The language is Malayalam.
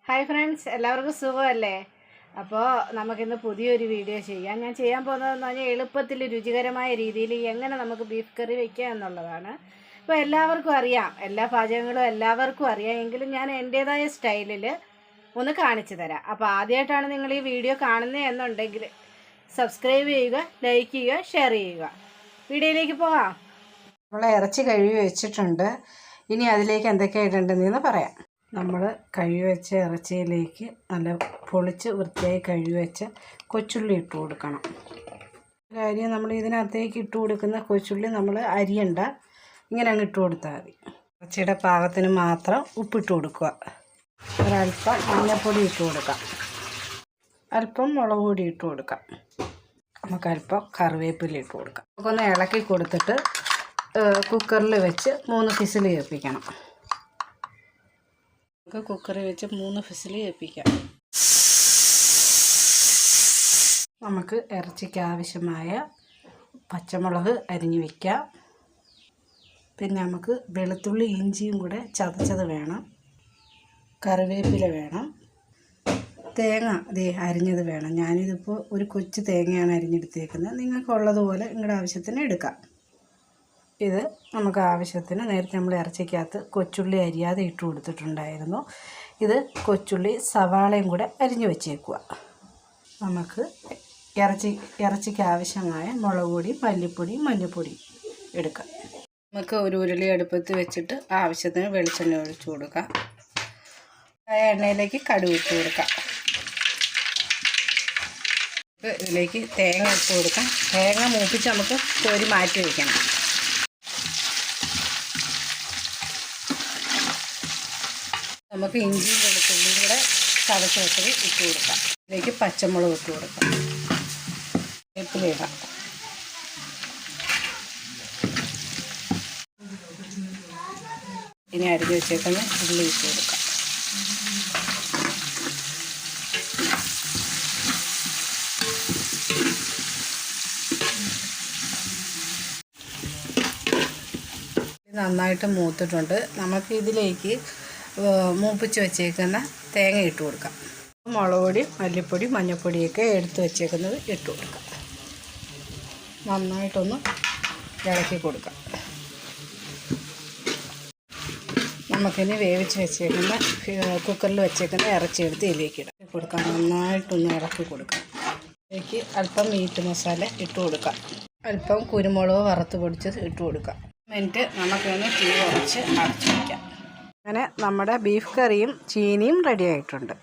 ഹായ് ഫ്രണ്ട്സ്, എല്ലാവർക്കും സുഖമല്ലേ? അപ്പോൾ നമുക്കിന്ന് പുതിയൊരു വീഡിയോ ചെയ്യാം. ഞാൻ ചെയ്യാൻ പോകുന്നതെന്ന് പറഞ്ഞാൽ എളുപ്പത്തിൽ രുചികരമായ രീതിയിൽ എങ്ങനെ നമുക്ക് ബീഫ് കറി വയ്ക്കുക എന്നുള്ളതാണ്. ഇപ്പോൾ എല്ലാവർക്കും അറിയാം, എല്ലാ പാചകങ്ങളും എല്ലാവർക്കും അറിയാം, എങ്കിലും ഞാൻ എൻ്റേതായ സ്റ്റൈലിൽ ഒന്ന് കാണിച്ചു തരാം. അപ്പോൾ ആദ്യമായിട്ടാണ് നിങ്ങൾ ഈ വീഡിയോ കാണുന്നത് എന്നുണ്ടെങ്കിൽ സബ്സ്ക്രൈബ് ചെയ്യുക, ലൈക്ക് ചെയ്യുക, ഷെയർ ചെയ്യുക. വീഡിയോയിലേക്ക് പോകാം. നമ്മൾ ഇറച്ചി കഴുകി വെച്ചിട്ടുണ്ട്. ഇനി അതിലേക്ക് എന്തൊക്കെയാണ് ഇടേണ്ടതെന്ന് പറയാം. നമ്മൾ കഴുകി വെച്ച ഇറച്ചിയിലേക്ക് നല്ല പൊളിച്ച് വൃത്തിയായി കഴുകി വെച്ച കൊച്ചുള്ളി ഇട്ട് കൊടുക്കണം. കാര്യം നമ്മൾ ഇതിനകത്തേക്ക് ഇട്ട് കൊടുക്കുന്ന കൊച്ചുള്ളി നമ്മൾ അരിയണ്ട, ഇങ്ങനെ അങ്ങ് ഇട്ട് കൊടുത്താൽ മതി. ഇറച്ചിയുടെ പാകത്തിന് മാത്രം ഉപ്പിട്ട് കൊടുക്കുക. ഒരല്പം മഞ്ഞൾപ്പൊടി ഇട്ട് കൊടുക്കാം, അല്പം മുളക് പൊടി ഇട്ട് കൊടുക്കാം, നമുക്കല്പം കറിവേപ്പില ഇട്ട് കൊടുക്കാം. നമുക്കൊന്ന് ഇളക്കി കൊടുത്തിട്ട് കുക്കറിൽ വെച്ച് 3 വിസിൽ കേൾപ്പിക്കണം. നമുക്ക് കുക്കറിൽ വെച്ച് 3 വിസിൽ കേൾപ്പിക്കാം. നമുക്ക് ഇറച്ചിക്ക് ആവശ്യമായ പച്ചമുളക് അരിഞ്ഞു വയ്ക്കാം. പിന്നെ നമുക്ക് വെളുത്തുള്ളി ഇഞ്ചിയും കൂടെ ചതച്ചത് വേണം, കറിവേപ്പില വേണം, തേങ്ങ അരിഞ്ഞത് വേണം. ഞാനിതിപ്പോൾ ഒരു കൊച്ചു തേങ്ങയാണ് അരിഞ്ഞെടുത്തേക്കുന്നത്. നിങ്ങൾക്കുള്ളതുപോലെ നിങ്ങളുടെ ആവശ്യത്തിന് എടുക്കാം. ഇത് നമുക്ക് ആവശ്യത്തിന് നേരത്തെ നമ്മൾ ഇറച്ചിക്കകത്ത് കൊച്ചുള്ളി അരിയാതെ ഇട്ട് കൊടുത്തിട്ടുണ്ടായിരുന്നു. ഇത് കൊച്ചുള്ളി സവാളയും കൂടെ അരിഞ്ഞു വെച്ചേക്കുക. നമുക്ക് ഇറച്ചിക്ക് ആവശ്യമായ മുളക് പൊടി, മല്ലിപ്പൊടി, മഞ്ഞൾപ്പൊടി എടുക്കാം. നമുക്ക് ഒരു ഉരുളി അടുപ്പത്ത് വെച്ചിട്ട് ആവശ്യത്തിന് വെളിച്ചെണ്ണ ഒഴിച്ചു കൊടുക്കാം. ആ എണ്ണയിലേക്ക് കടുക് ഇട്ട് കൊടുക്കാം. ഇതിലേക്ക് തേങ്ങ ഇട്ട് കൊടുക്കാം. തേങ്ങ മൂപ്പിച്ച് നമുക്ക് കോരി മാറ്റി വയ്ക്കണം. നമുക്ക് ഇഞ്ചിയും വെളുത്തുള്ളിയും കൂടെ ചതച്ച് വെച്ചത് ഇട്ട് കൊടുക്കാം. ഇതിലേക്ക് പച്ചമുളക് ഇട്ട് കൊടുക്കാം, വേപ്പില ഇടാം. ഇനി അരിഞ്ഞ് വെച്ചേക്കുന്ന ഉള്ളി ഇട്ട് കൊടുക്കാം. നന്നായിട്ട് മൂത്തിട്ടുണ്ട്. നമുക്ക് ഇതിലേക്ക് മൂപ്പിച്ച് വെച്ചേക്കുന്ന തേങ്ങ ഇട്ട് കൊടുക്കാം. മുളക് പൊടി, മല്ലിപ്പൊടി, മഞ്ഞൾപ്പൊടിയൊക്കെ എടുത്ത് വെച്ചേക്കുന്നത് ഇട്ട് കൊടുക്കാം. നന്നായിട്ടൊന്ന് ഇളക്കി കൊടുക്കാം. നമുക്കിനി വേവിച്ച് വെച്ചേക്കുന്ന കുക്കറിൽ വെച്ചേക്കുന്ന ഇറച്ചി എടുത്ത് ഇതിലേക്ക് ഇടാം കൊടുക്കാം. നന്നായിട്ടൊന്ന് ഇളക്കി കൊടുക്കാം. ഇതിലേക്ക് അല്പം മീറ്റ് മസാല ഇട്ട് കൊടുക്കാം, അല്പം കുരുമുളക് വറുത്ത് പൊടിച്ചത് ഇട്ട് കൊടുക്കാം. എന്നിട്ട് നമുക്കൊന്ന് തീ കുറച്ച് അടച്ചു വയ്ക്കാം. അങ്ങനെ നമ്മുടെ ബീഫ് കറിയും ചീനിയും റെഡി ആയിട്ടുണ്ട്.